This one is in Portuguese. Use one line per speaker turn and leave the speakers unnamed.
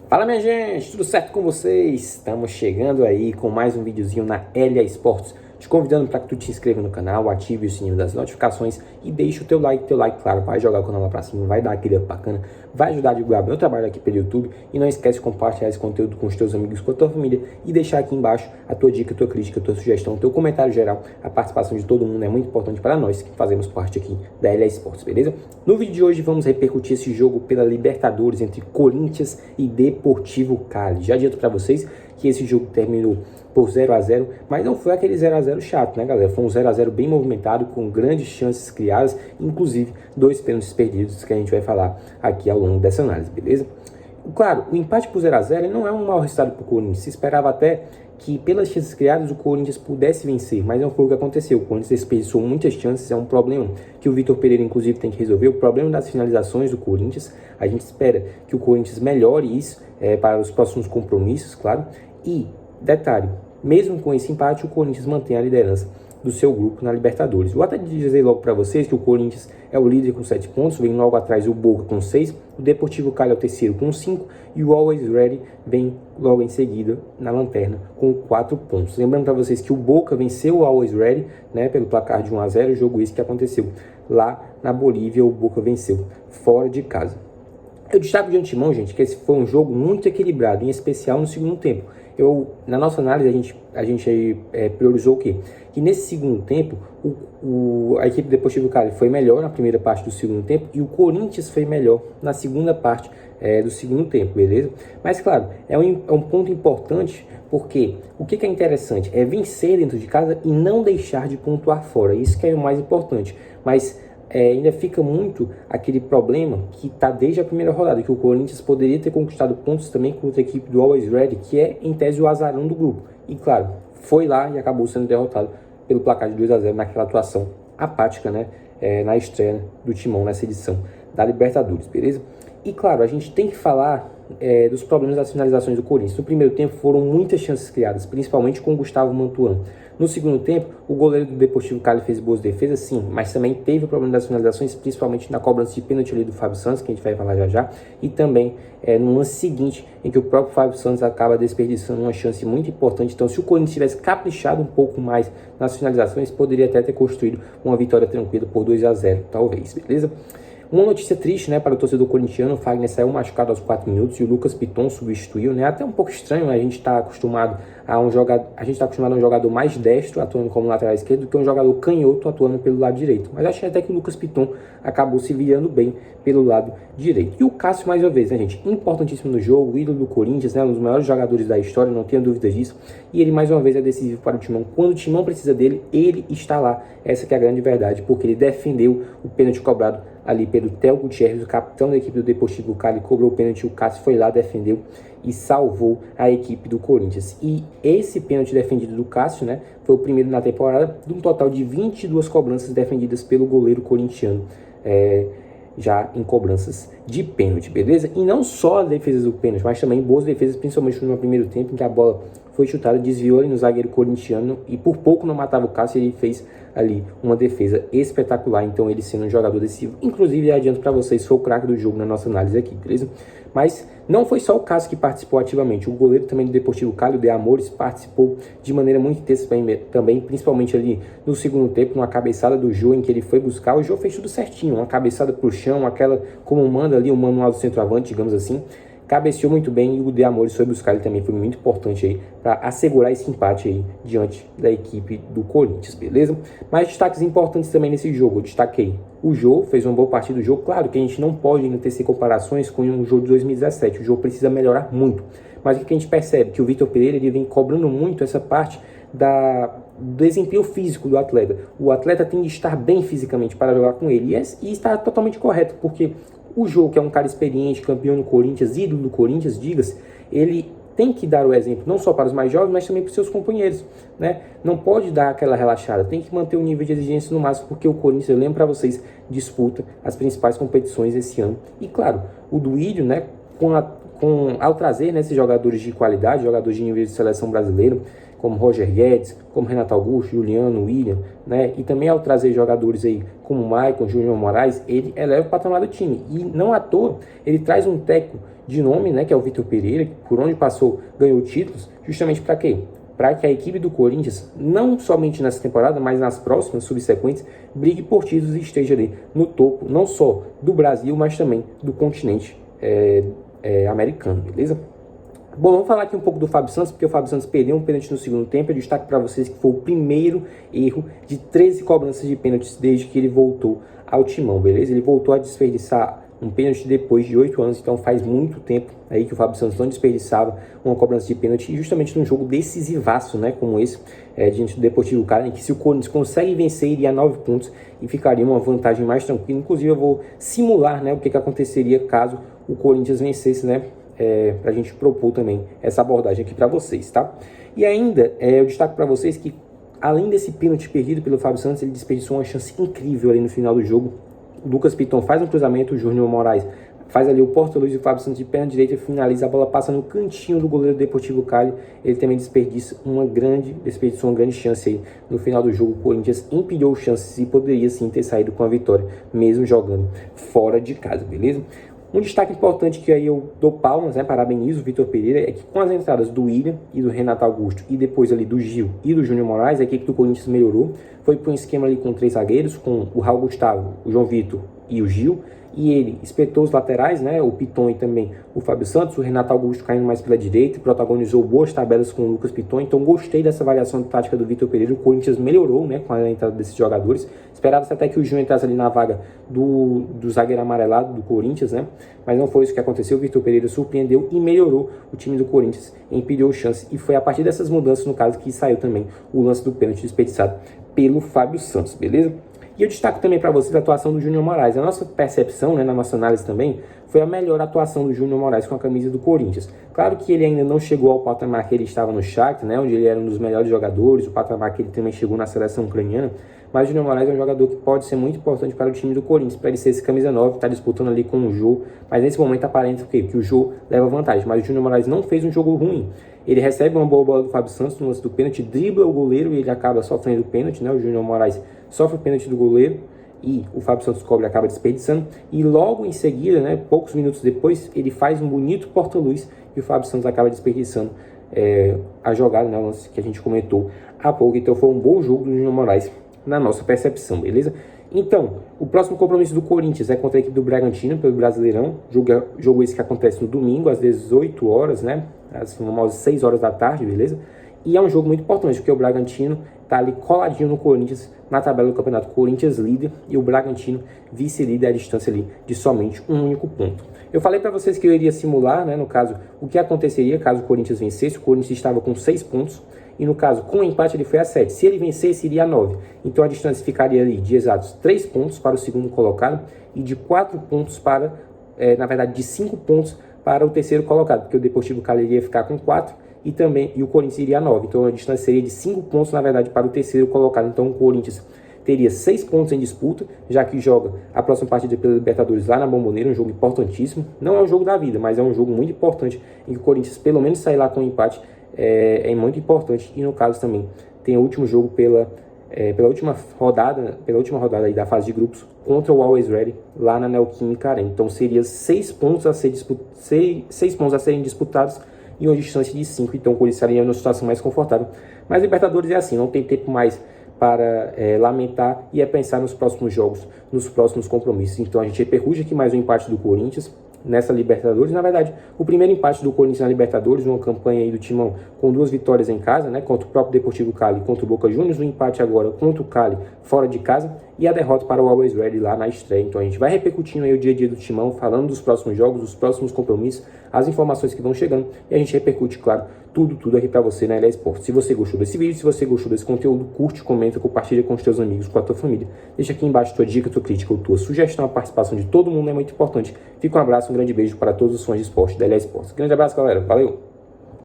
Fala minha gente, tudo certo com vocês? Estamos chegando aí com mais um videozinho na Elia Esportes, te convidando para que tu te inscreva no canal, ative o sininho das notificações e deixe o teu like, claro, vai jogar o canal lá para cima, vai dar aquele up bacana, vai ajudar a divulgar meu trabalho aqui pelo YouTube e não esquece de compartilhar esse conteúdo com os teus amigos, com a tua família e deixar aqui embaixo a tua dica, a tua crítica, a tua sugestão, o teu comentário geral. A participação de todo mundo é muito importante para nós que fazemos parte aqui da Elia Esportes, beleza? No vídeo de hoje vamos repercutir esse jogo pela Libertadores entre Corinthians e Deportivo Cali. Já adianto para vocês que esse jogo terminou por 0-0, mas não foi aquele 0-0 chato, né, galera? Foi um 0-0 bem movimentado, com grandes chances criadas, inclusive 2 pênaltis perdidos que a gente vai falar aqui ao longo dessa análise, beleza? Claro, o empate por 0-0 não é um mau resultado para o Corinthians. Se esperava até que, pelas chances criadas, o Corinthians pudesse vencer, mas não foi o que aconteceu. O Corinthians desperdiçou muitas chances, é um problema que o Vitor Pereira, inclusive, tem que resolver. O problema das finalizações do Corinthians, a gente espera que o Corinthians melhore isso para os próximos compromissos, claro. E, detalhe, mesmo com esse empate, o Corinthians mantém a liderança do seu grupo na Libertadores. Vou até dizer logo para vocês que o Corinthians é o líder com 7 pontos, vem logo atrás o Boca com 6, o Deportivo Cali é o terceiro com 5 e o Always Ready vem logo em seguida na lanterna com 4 pontos. Lembrando para vocês que o Boca venceu o Always Ready, né, pelo placar de 1-0, o jogo esse que aconteceu lá na Bolívia, o Boca venceu fora de casa. Eu destaco de antemão, gente, que esse foi um jogo muito equilibrado, em especial no segundo tempo. Na nossa análise, a gente priorizou o quê? Que nesse segundo tempo, a equipe do Deportivo Cali foi melhor na primeira parte do segundo tempo e o Corinthians foi melhor na segunda parte do segundo tempo, beleza? Mas, claro, é um ponto importante, porque o que é interessante é vencer dentro de casa e não deixar de pontuar fora. Isso que é o mais importante. Mas ainda fica muito aquele problema que está desde a primeira rodada, que o Corinthians poderia ter conquistado pontos também contra a equipe do Always Ready, que é, em tese, o azarão do grupo. E, claro, foi lá e acabou sendo derrotado pelo placar de 2-0 naquela atuação apática, né, na estreia do Timão nessa edição da Libertadores, beleza? E, claro, a gente tem que falar dos problemas das finalizações do Corinthians. No primeiro tempo foram muitas chances criadas, principalmente com o Gustavo Mantuan. No segundo tempo, o goleiro do Deportivo Cali fez boas defesas, sim, mas também teve o problema das finalizações, principalmente na cobrança de pênalti ali do Fábio Santos, que a gente vai falar já já, e também no lance seguinte, em que o próprio Fábio Santos acaba desperdiçando uma chance muito importante. Então, se o Corinthians tivesse caprichado um pouco mais nas finalizações, poderia até ter construído uma vitória tranquila por 2-0, talvez, beleza? Uma notícia triste, né, para o torcedor corintiano: o Fagner saiu machucado aos 4 minutos e o Lucas Piton substituiu, né? Até um pouco estranho, a gente está acostumado a um jogador mais destro atuando como lateral esquerdo do que um jogador canhoto atuando pelo lado direito. Mas achei até que o Lucas Piton acabou se virando bem pelo lado direito. E o Cássio, mais uma vez, né, gente, importantíssimo no jogo, ídolo do Corinthians, né, um dos maiores jogadores da história, não tenho dúvidas disso. E ele, mais uma vez, é decisivo para o Timão. Quando o Timão precisa dele, ele está lá. Essa que é a grande verdade, porque ele defendeu o pênalti cobrado ali pelo Theo Gutierrez, o capitão da equipe do Deportivo Cali, cobrou o pênalti, o Cássio foi lá, defendeu e salvou a equipe do Corinthians. E esse pênalti defendido do Cássio, né, foi o primeiro na temporada, de um total de 22 cobranças defendidas pelo goleiro corintiano, já em cobranças de pênalti, beleza? E não só as defesas do pênalti, mas também boas defesas, principalmente no primeiro tempo, em que a bola foi chutada, desviou ali no zagueiro corintiano e por pouco não matava o Cássio. Ele fez ali uma defesa espetacular, então ele sendo um jogador decisivo. Inclusive, adianto para vocês, foi o craque do jogo na nossa análise aqui, beleza? Mas não foi só o Cássio que participou ativamente. O goleiro também do Deportivo Cali, o De Amores, participou de maneira muito intensa também, principalmente ali no segundo tempo, numa cabeçada do Jô, em que ele foi buscar. O Jô fez tudo certinho, uma cabeçada pro chão, aquela como manda ali o manual do centroavante, digamos assim. Cabeceou muito bem e o De Amores foi buscar, ele também foi muito importante aí para assegurar esse empate aí diante da equipe do Corinthians, beleza? Mas destaques importantes também nesse jogo, eu destaquei o Jô, fez uma boa partida do jogo. Claro que a gente não pode ainda tecer comparações com o jogo de 2017, o Jô precisa melhorar muito, mas o que a gente percebe? Que o Vitor Pereira, ele vem cobrando muito essa parte do desempenho físico do atleta. O atleta tem de estar bem fisicamente para jogar com ele, e está totalmente correto, porque o Jô, que é um cara experiente, campeão do Corinthians, ídolo do Corinthians, diga-se, ele tem que dar o exemplo não só para os mais jovens, mas também para os seus companheiros, né? Não pode dar aquela relaxada, tem que manter o nível de exigência no máximo, porque o Corinthians, eu lembro para vocês, disputa as principais competições esse ano. E claro, o Duílio, né, ao trazer, né, esses jogadores de qualidade, jogadores de nível de seleção brasileira, como Roger Guedes, como Renato Augusto, Juliano, William, né? E também ao trazer jogadores aí como Maicon, Júnior Moraes, ele eleva o patamar do time. E não à toa, ele traz um técnico de nome, né, que é o Vitor Pereira, que por onde passou ganhou títulos, justamente para quê? Para que a equipe do Corinthians, não somente nessa temporada, mas nas próximas subsequentes, brigue por títulos e esteja ali no topo, não só do Brasil, mas também do continente americano, beleza? Bom, vamos falar aqui um pouco do Fábio Santos, porque o Fábio Santos perdeu um pênalti no segundo tempo. Eu destaco para vocês que foi o primeiro erro de 13 cobranças de pênaltis desde que ele voltou ao timão, beleza? Ele voltou a desperdiçar um pênalti depois de 8 anos, então faz muito tempo aí que o Fábio Santos não desperdiçava uma cobrança de pênalti, e justamente num jogo decisivaço, né, como esse, diante do Deportivo Cali, em que se o Corinthians consegue vencer, iria a 9 pontos e ficaria uma vantagem mais tranquila. Inclusive eu vou simular, né, o que aconteceria caso o Corinthians vencesse, né, para a gente propor também essa abordagem aqui para vocês, tá? E ainda, eu destaco para vocês que, além desse pênalti perdido pelo Fábio Santos, ele desperdiçou uma chance incrível ali no final do jogo. O Lucas Piton faz um cruzamento, o Júnior Moraes faz ali o porta-luz e o Fábio Santos de perna direita finaliza, a bola passa no cantinho do goleiro do Deportivo Cali. Ele também desperdiçou uma grande chance aí no final do jogo. O Corinthians empilhou chances e poderia sim ter saído com a vitória, mesmo jogando fora de casa, beleza? Um destaque importante que aí eu dou palmas, né, parabenizo o Vitor Pereira, é que com as entradas do William e do Renato Augusto e depois ali do Gil e do Júnior Moraes, a equipe do Corinthians melhorou. Foi para um esquema ali com 3 zagueiros, com o Raul Gustavo, o João Vitor e o Gil, e ele espetou os laterais, né, o Piton e também o Fábio Santos, o Renato Augusto caindo mais pela direita, protagonizou boas tabelas com o Lucas Piton. Então gostei dessa variação de tática do Vitor Pereira. O Corinthians melhorou, né, com a entrada desses jogadores. Esperava-se até que o Gil entrasse ali na vaga do zagueiro amarelado do Corinthians, né, mas não foi isso que aconteceu. O Vitor Pereira surpreendeu e melhorou o time do Corinthians, empilhou chance, e foi a partir dessas mudanças, no caso, que saiu também o lance do pênalti desperdiçado pelo Fábio Santos, beleza? E eu destaco também para vocês a atuação do Júnior Moraes. A nossa percepção, né, na nossa análise também, foi a melhor atuação do Júnior Moraes com a camisa do Corinthians. Claro que ele ainda não chegou ao patamar que ele estava no Shakhtar, né, onde ele era um dos melhores jogadores, o patamar que ele também chegou na seleção ucraniana, mas o Júnior Moraes é um jogador que pode ser muito importante para o time do Corinthians, para ele ser esse camisa 9, está disputando ali com o Jô, mas nesse momento aparenta que o Jô leva vantagem, mas o Júnior Moraes não fez um jogo ruim. Ele recebe uma boa bola do Fábio Santos no lance do pênalti, dribla o goleiro e ele acaba sofrendo o pênalti, né? O Júnior Moraes sofre o pênalti do goleiro e o Fábio Santos cobre, acaba desperdiçando, e logo em seguida, né, poucos minutos depois, ele faz um bonito porta-luz e o Fábio Santos acaba desperdiçando a jogada, né, o lance que a gente comentou há pouco. Então foi um bom jogo do Júnior Moraes na nossa percepção, beleza? Então, o próximo compromisso do Corinthians é contra a equipe do Bragantino pelo Brasileirão, jogo esse que acontece no domingo às 18 horas, né, às famosas 6 horas da tarde, beleza? E é um jogo muito importante, porque o Bragantino está ali coladinho no Corinthians na tabela do campeonato. Corinthians líder e o Bragantino vice-líder, à distância ali de somente um único ponto. Eu falei para vocês que eu iria simular, né, no caso, o que aconteceria caso o Corinthians vencesse. O Corinthians estava com 6 pontos e, no caso, com o empate ele foi a 7. Se ele vencesse, iria a 9. Então a distância ficaria ali de exatos 3 pontos para o segundo colocado e de 4 pontos para, na verdade, de 5 pontos para o terceiro colocado, porque o Deportivo Cali iria ficar com 4 e o Corinthians iria a 9. Então a distância seria de 5 pontos, na verdade, para o terceiro colocado. Então o Corinthians teria 6 pontos em disputa, já que joga a próxima partida pela Libertadores lá na Bombonera, um jogo importantíssimo. Não é um jogo da vida, mas é um jogo muito importante, em que o Corinthians pelo menos sair lá com um empate é muito importante. E no caso também tem o último jogo pela última rodada aí da fase de grupos contra o Always Ready lá na Neoquímica Arena. Então seria 6 pontos a serem disputados e uma distância de 5, então o Corinthians estaria numa situação mais confortável. Mas Libertadores é assim, não tem tempo mais para lamentar e pensar nos próximos jogos, nos próximos compromissos. Então a gente repercute aqui mais um empate do Corinthians nessa Libertadores. Na verdade, o primeiro empate do Corinthians na Libertadores, uma campanha aí do Timão com 2 vitórias em casa, né, contra o próprio Deportivo Cali e contra o Boca Juniors, um empate agora contra o Cali fora de casa e a derrota para o Always Ready lá na estreia. Então a gente vai repercutindo aí o dia a dia do Timão, falando dos próximos jogos, dos próximos compromissos, as informações que vão chegando, e a gente repercute, claro, tudo aqui para você na LA Esportes. Se você gostou desse vídeo, se você gostou desse conteúdo, curte, comenta, compartilha com os teus amigos, com a tua família. Deixa aqui embaixo tua dica, tua crítica ou tua sugestão. A participação de todo mundo é muito importante. Fica um abraço, um grande beijo para todos os fãs de esporte da LA Esportes. Grande abraço, galera. Valeu!